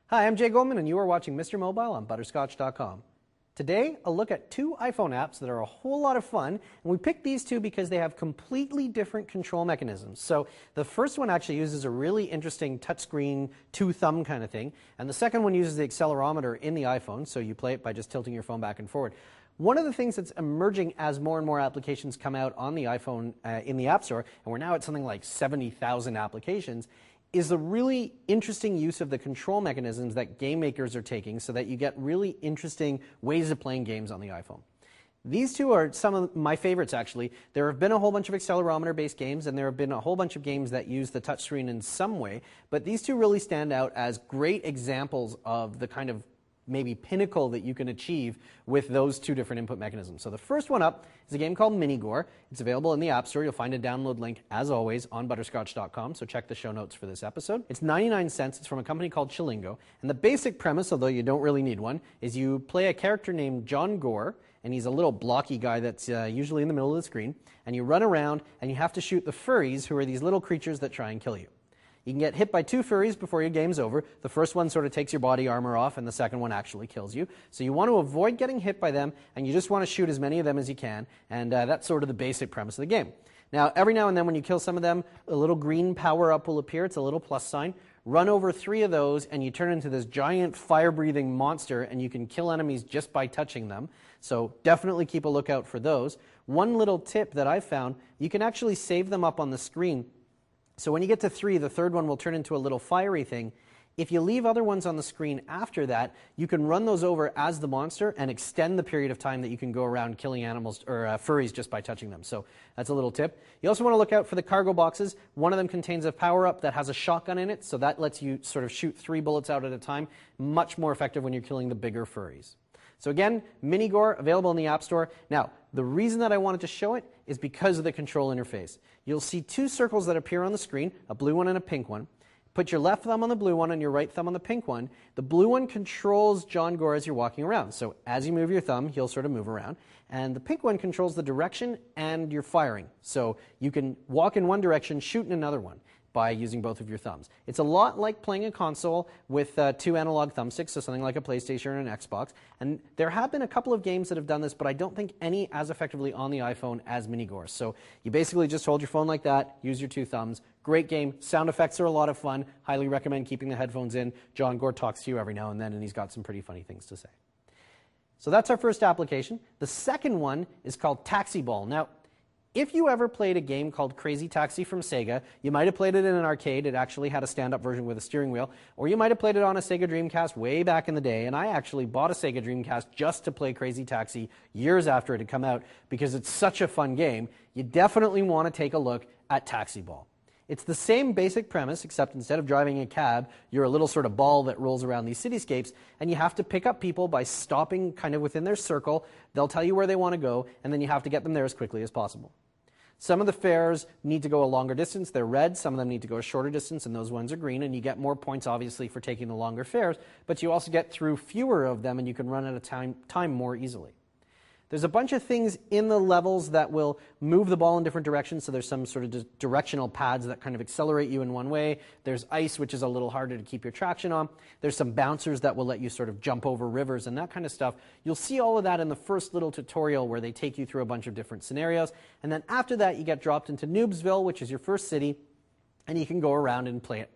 Hi, I'm Jay Goldman, and you are watching Mr. Mobile on Butterscotch.com. Today, a look at two iPhone apps that are a whole lot of fun, and we picked these two because they have completely different control mechanisms. So the first one actually uses a really interesting touchscreen, two-thumb kind of thing, and the second one uses the accelerometer in the iPhone, so you play it by just tilting your phone back and forward. One of the things that's emerging as more and more applications come out on the iPhone in the App Store, and we're now at something like 70,000 applications, is the really interesting use of the control mechanisms that game makers are taking so that you get really interesting ways of playing games on the iPhone. These two are some of my favorites, actually. There have been a whole bunch of accelerometer-based games, and there have been a whole bunch of games that use the touchscreen in some way, but these two really stand out as great examples of the kind of maybe pinnacle that you can achieve with those two different input mechanisms. So the first one up is a game called Minigore. It's available in the App Store. You'll find a download link, as always, on Butterscotch.com, so check the show notes for this episode. It's 99 cents. It's from a company called Chilingo. And the basic premise, although you don't really need one, is you play a character named John Gore, and he's a little blocky guy that's usually in the middle of the screen, and you run around, and you have to shoot the furries, who are these little creatures that try and kill you. You can get hit by two furries before your game's over. The first one sort of takes your body armor off, and the second one actually kills you. So you want to avoid getting hit by them, and you just want to shoot as many of them as you can, and that's sort of the basic premise of the game. Now, every now and then when you kill some of them, a little green power-up will appear. It's a little plus sign. Run over 3 of those, and you turn into this giant fire-breathing monster, and you can kill enemies just by touching them. So definitely keep a lookout for those. One little tip that I found, you can actually save them up on the screen. So when you get to 3, the third one will turn into a little fiery thing. If you leave other ones on the screen after that, you can run those over as the monster and extend the period of time that you can go around killing animals or furries just by touching them. So that's a little tip. You also want to look out for the cargo boxes. One of them contains a power-up that has a shotgun in it, so that lets you sort of shoot 3 bullets out at a time. Much more effective when you're killing the bigger furries. So again, Minigore, available in the App Store. Now, the reason that I wanted to show it is because of the control interface. You'll see 2 circles that appear on the screen, a blue one and a pink one. Put your left thumb on the blue one and your right thumb on the pink one. The blue one controls John Gore as you're walking around. So as you move your thumb, he'll sort of move around. And the pink one controls the direction and your firing. So you can walk in one direction, shoot in another one by using both of your thumbs. It's a lot like playing a console with 2 analog thumbsticks, so something like a PlayStation or an Xbox. And there have been a couple of games that have done this, but I don't think any as effectively on the iPhone as Minigore. So you basically just hold your phone like that, use your 2 thumbs. Great game. Sound effects are a lot of fun. Highly recommend keeping the headphones in. John Gore talks to you every now and then, and he's got some pretty funny things to say. So that's our first application. The second one is called Taxi Ball. Now, if you ever played a game called Crazy Taxi from Sega, you might have played it in an arcade. It actually had a stand-up version with a steering wheel. Or you might have played it on a Sega Dreamcast way back in the day. And I actually bought a Sega Dreamcast just to play Crazy Taxi years after it had come out because it's such a fun game. You definitely want to take a look at Taxi Ball. It's the same basic premise, except instead of driving a cab, you're a little sort of ball that rolls around these cityscapes, and you have to pick up people by stopping kind of within their circle. They'll tell you where they want to go, and then you have to get them there as quickly as possible. Some of the fares need to go a longer distance. They're red. Some of them need to go a shorter distance, and those ones are green. And you get more points, obviously, for taking the longer fares, but you also get through fewer of them, and you can run at a time more easily. There's a bunch of things in the levels that will move the ball in different directions, so there's some sort of directional pads that kind of accelerate you in one way. There's ice, which is a little harder to keep your traction on. There's some bouncers that will let you sort of jump over rivers and that kind of stuff. You'll see all of that in the first little tutorial where they take you through a bunch of different scenarios. And then after that, you get dropped into Noobsville, which is your first city, and you can go around and play it.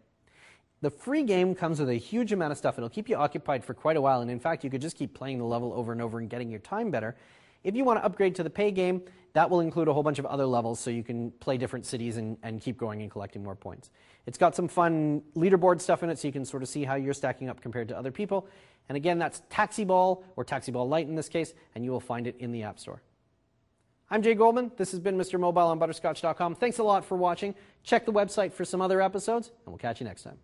The free game comes with a huge amount of stuff. It'll keep you occupied for quite a while, and in fact, you could just keep playing the level over and over and getting your time better. If you want to upgrade to the pay game, that will include a whole bunch of other levels so you can play different cities and keep going and collecting more points. It's got some fun leaderboard stuff in it so you can sort of see how you're stacking up compared to other people. And again, that's Taxi Ball, or Taxi Ball Lite in this case, and you will find it in the App Store. I'm Jay Goldman. This has been Mr. Mobile on Butterscotch.com. Thanks a lot for watching. Check the website for some other episodes, and we'll catch you next time.